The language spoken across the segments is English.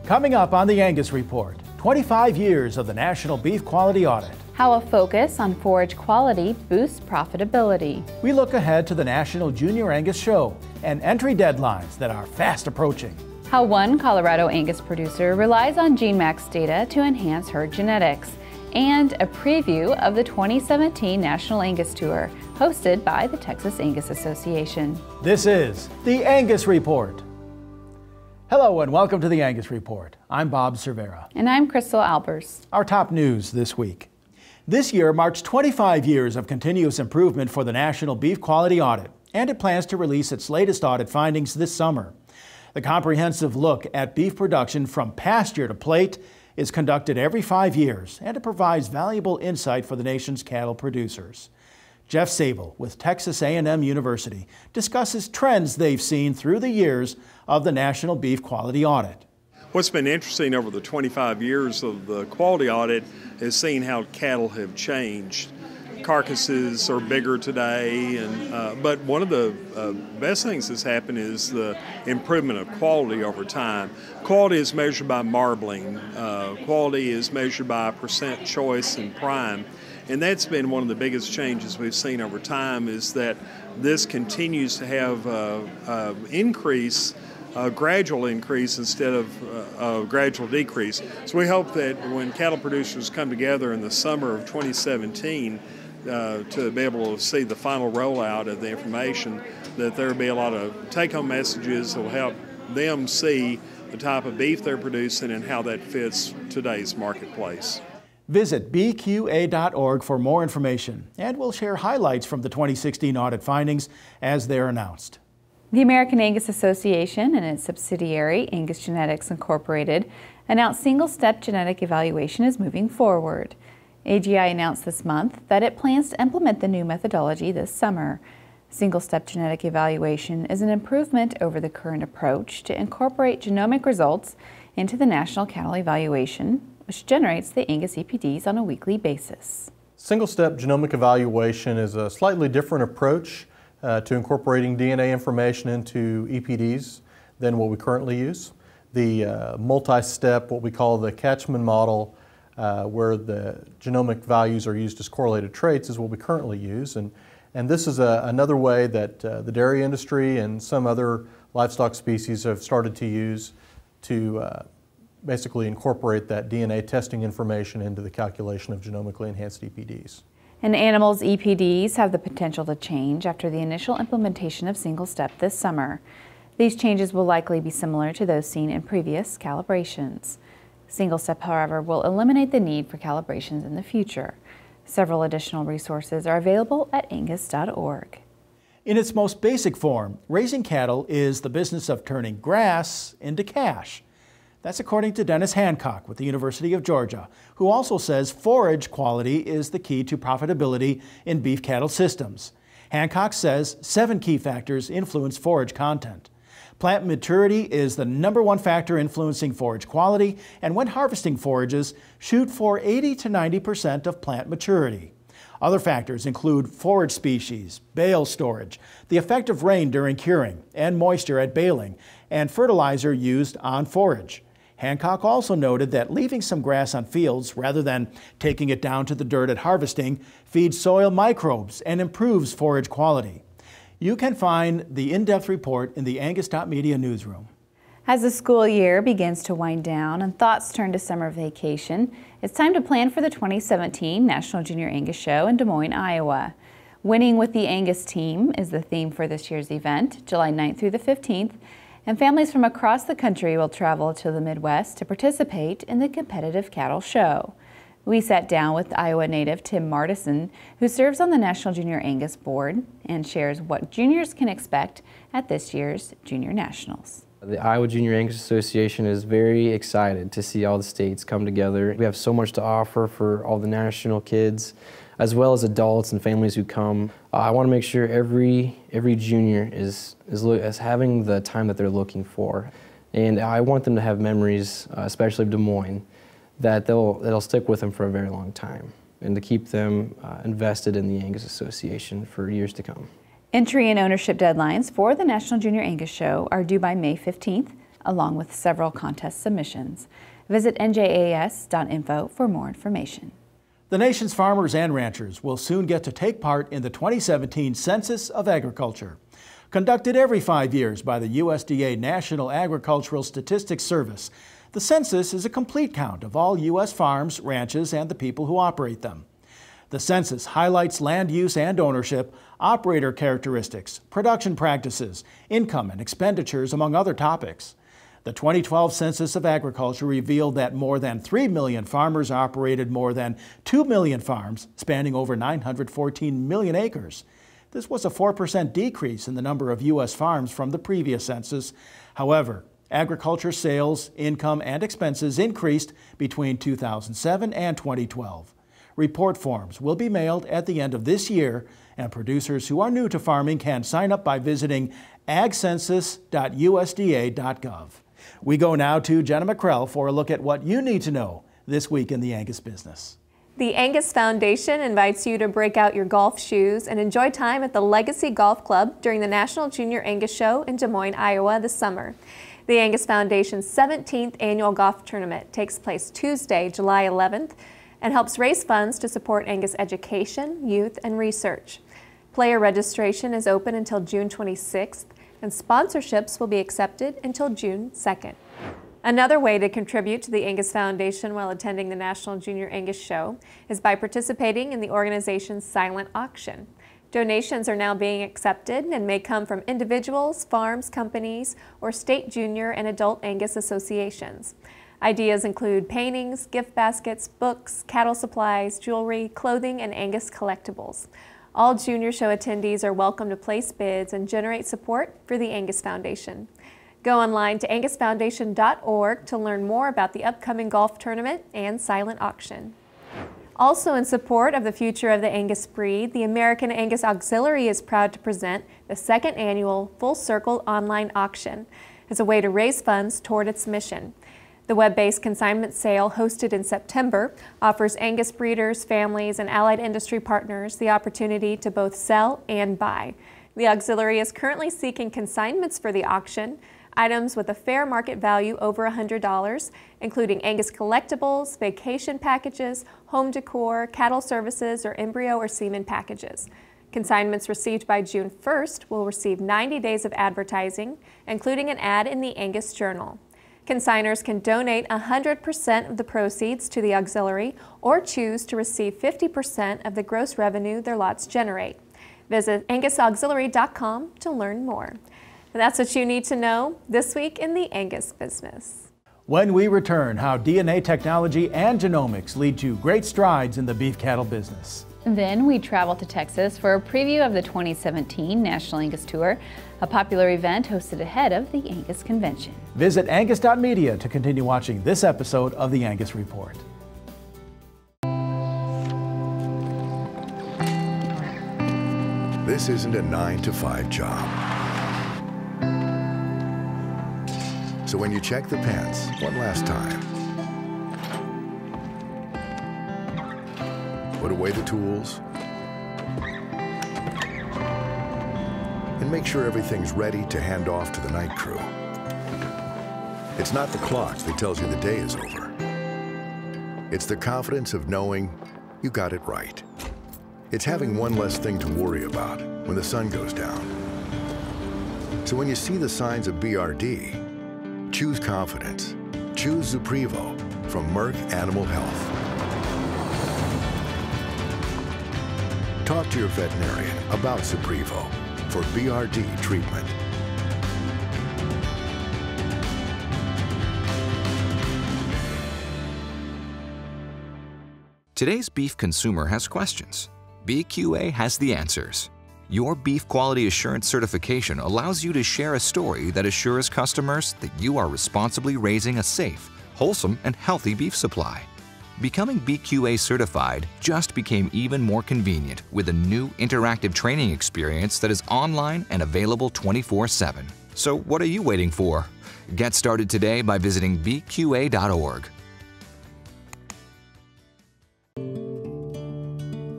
Coming up on the Angus Report, 25 years of the National Beef Quality Audit. How a focus on forage quality boosts profitability. We look ahead to the National Junior Angus Show and entry deadlines that are fast approaching. How one Colorado Angus producer relies on GeneMax data to enhance herd genetics. And a preview of the 2017 National Angus Tour, hosted by the Texas Angus Association. This is the Angus Report. Hello and welcome to the Angus Report. I'm Bob Cervera. And I'm Crystal Albers. Our top news this week. This year marks 25 years of continuous improvement for the National Beef Quality Audit, and it plans to release its latest audit findings this summer. The comprehensive look at beef production from pasture to plate is conducted every 5 years, and it provides valuable insight for the nation's cattle producers. Jeff Sable with Texas A&M University discusses trends they've seen through the years of the National Beef Quality Audit. What's been interesting over the 25 years of the quality audit is seeing how cattle have changed. Carcasses are bigger today, but one of the best things that's happened is the improvement of quality over time. Quality is measured by marbling. Quality is measured by percent choice and prime. And that's been one of the biggest changes we've seen over time, is that this continues to have a gradual increase instead of a gradual decrease. So we hope that when cattle producers come together in the summer of 2017 to be able to see the final rollout of the information, that there will be a lot of take-home messages that will help them see the type of beef they're producing and how that fits today's marketplace. Visit bqa.org for more information, and we'll share highlights from the 2016 audit findings as they're announced. The American Angus Association and its subsidiary, Angus Genetics Incorporated, announced single-step genetic evaluation is moving forward. AGI announced this month that it plans to implement the new methodology this summer. Single-step genetic evaluation is an improvement over the current approach to incorporate genomic results into the National Cattle Evaluation, which generates the Angus EPDs on a weekly basis. Single-step genomic evaluation is a slightly different approach to incorporating DNA information into EPDs than what we currently use. The multi-step, what we call the Catchman model, where the genomic values are used as correlated traits, is what we currently use. And this is another way that the dairy industry and some other livestock species have started to use to basically incorporate that DNA testing information into the calculation of genomically enhanced EPDs. And animals' EPDs have the potential to change after the initial implementation of single-step this summer. These changes will likely be similar to those seen in previous calibrations. Single-step, however, will eliminate the need for calibrations in the future. Several additional resources are available at angus.org. In its most basic form, raising cattle is the business of turning grass into cash. That's according to Dennis Hancock with the University of Georgia, who also says forage quality is the key to profitability in beef cattle systems. Hancock says 7 key factors influence forage content. Plant maturity is the #1 factor influencing forage quality, and when harvesting forages, shoot for 80 to 90% of plant maturity. Other factors include forage species, bale storage, the effect of rain during curing, and moisture at baling, and fertilizer used on forage. Hancock also noted that leaving some grass on fields rather than taking it down to the dirt at harvesting feeds soil microbes and improves forage quality. You can find the in-depth report in the Angus.media newsroom. As the school year begins to wind down and thoughts turn to summer vacation, it's time to plan for the 2017 National Junior Angus Show in Des Moines, Iowa. Winning with the Angus team is the theme for this year's event, July 9th through the 15th, and families from across the country will travel to the Midwest to participate in the competitive cattle show. We sat down with Iowa native Tim Martison, who serves on the National Junior Angus Board, and shares what juniors can expect at this year's Junior Nationals. The Iowa Junior Angus Association is very excited to see all the states come together. We have so much to offer for all the national kids, as well as adults and families who come. I want to make sure every junior is having the time that they're looking for. And I want them to have memories, especially of Des Moines, that'll stick with them for a very long time, and to keep them invested in the Angus Association for years to come. Entry and ownership deadlines for the National Junior Angus Show are due by May 15th. along with several contest submissions. Visit NJAS.info for more information. The nation's farmers and ranchers will soon get to take part in the 2017 Census of Agriculture. Conducted every 5 years by the USDA National Agricultural Statistics Service, the census is a complete count of all U.S. farms, ranches, and the people who operate them. The census highlights land use and ownership, operator characteristics, production practices, income and expenditures, among other topics. The 2012 Census of Agriculture revealed that more than 3 million farmers operated more than 2 million farms, spanning over 914 million acres. This was a 4% decrease in the number of U.S. farms from the previous census. However, agriculture sales, income, and expenses increased between 2007 and 2012. Report forms will be mailed at the end of this year, and producers who are new to farming can sign up by visiting agcensus.usda.gov. We go now to Jenna McCrell for a look at what you need to know this week in the Angus business. The Angus Foundation invites you to break out your golf shoes and enjoy time at the Legacy Golf Club during the National Junior Angus Show in Des Moines, Iowa this summer. The Angus Foundation's 17th annual golf tournament takes place Tuesday, July 11th, and helps raise funds to support Angus education, youth, and research. Player registration is open until June 26th, and sponsorships will be accepted until June 2nd. Another way to contribute to the Angus Foundation while attending the National Junior Angus Show is by participating in the organization's silent auction. Donations are now being accepted and may come from individuals, farms, companies, or state junior and adult Angus associations. Ideas include paintings, gift baskets, books, cattle supplies, jewelry, clothing, and Angus collectibles. All Junior Show attendees are welcome to place bids and generate support for the Angus Foundation. Go online to angusfoundation.org to learn more about the upcoming golf tournament and silent auction. Also in support of the future of the Angus breed, the American Angus Auxiliary is proud to present the second annual Full Circle online auction as a way to raise funds toward its mission. The web-based consignment sale hosted in September offers Angus breeders, families, and allied industry partners the opportunity to both sell and buy. The auxiliary is currently seeking consignments for the auction, items with a fair market value over $100, including Angus collectibles, vacation packages, home decor, cattle services, or embryo or semen packages. Consignments received by June 1st will receive 90 days of advertising, including an ad in the Angus Journal. Consigners can donate 100% of the proceeds to the auxiliary or choose to receive 50% of the gross revenue their lots generate. Visit angusauxiliary.com to learn more. And that's what you need to know this week in the Angus business. When we return, how DNA technology and genomics lead to great strides in the beef cattle business. Then we travel to Texas for a preview of the 2017 National Angus Tour, a popular event hosted ahead of the Angus Convention. Visit angus.media to continue watching this episode of the Angus Report. This isn't a 9-to-5 job. So when you check the pens one last time, put away the tools, and make sure everything's ready to hand off to the night crew. It's not the clock that tells you the day is over. It's the confidence of knowing you got it right. It's having one less thing to worry about when the sun goes down. So when you see the signs of BRD, choose confidence. Choose Zuprevo from Merck Animal Health. Talk to your veterinarian about Zuprevo for BRD treatment. Today's beef consumer has questions. BQA has the answers. Your Beef Quality Assurance certification allows you to share a story that assures customers that you are responsibly raising a safe, wholesome, and healthy beef supply. Becoming BQA certified just became even more convenient with a new interactive training experience that is online and available 24/7. So what are you waiting for? Get started today by visiting bqa.org.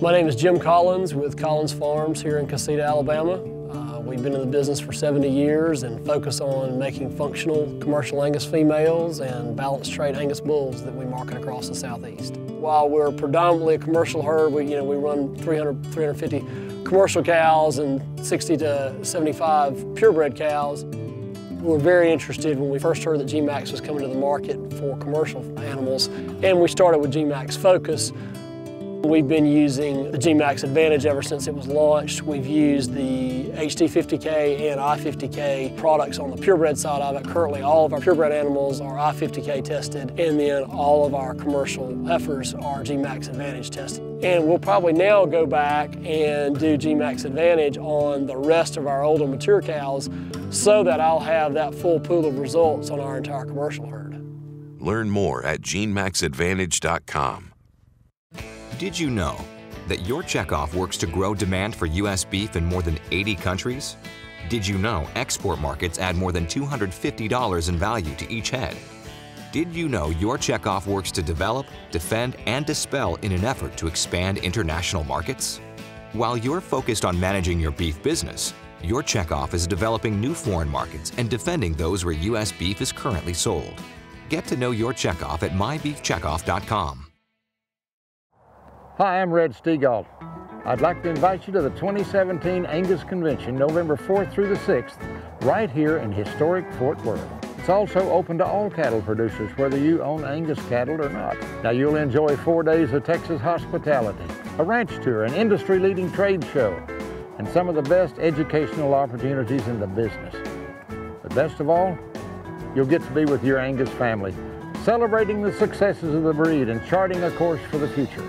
My name is Jim Collins with Collins Farms here in Casita, Alabama. We've been in the business for 70 years and focus on making functional commercial Angus females and balanced trait Angus bulls that we market across the Southeast. While we're predominantly a commercial herd, we run 300, 350 commercial cows and 60 to 75 purebred cows. We were very interested when we first heard that G-Max was coming to the market for commercial animals, and we started with G-Max Focus. We've been using the G-Max Advantage ever since it was launched. We've used the HD50K and I50K products on the purebred side of it. Currently, all of our purebred animals are I50K tested, and then all of our commercial heifers are G-Max Advantage tested. And we'll probably now go back and do G-Max Advantage on the rest of our older mature cows so that I'll have that full pool of results on our entire commercial herd. Learn more at genemaxadvantage.com. Did you know that your checkoff works to grow demand for U.S. beef in more than 80 countries? Did you know export markets add more than $250 in value to each head? Did you know your checkoff works to develop, defend, and dispel in an effort to expand international markets? While you're focused on managing your beef business, your checkoff is developing new foreign markets and defending those where U.S. beef is currently sold. Get to know your checkoff at mybeefcheckoff.com. Hi, I'm Red Stegall. I'd like to invite you to the 2017 Angus Convention, November 4th through the 6th, right here in historic Fort Worth. It's also open to all cattle producers, whether you own Angus cattle or not. Now, you'll enjoy 4 days of Texas hospitality, a ranch tour, an industry-leading trade show, and some of the best educational opportunities in the business. But best of all, you'll get to be with your Angus family, celebrating the successes of the breed and charting a course for the future.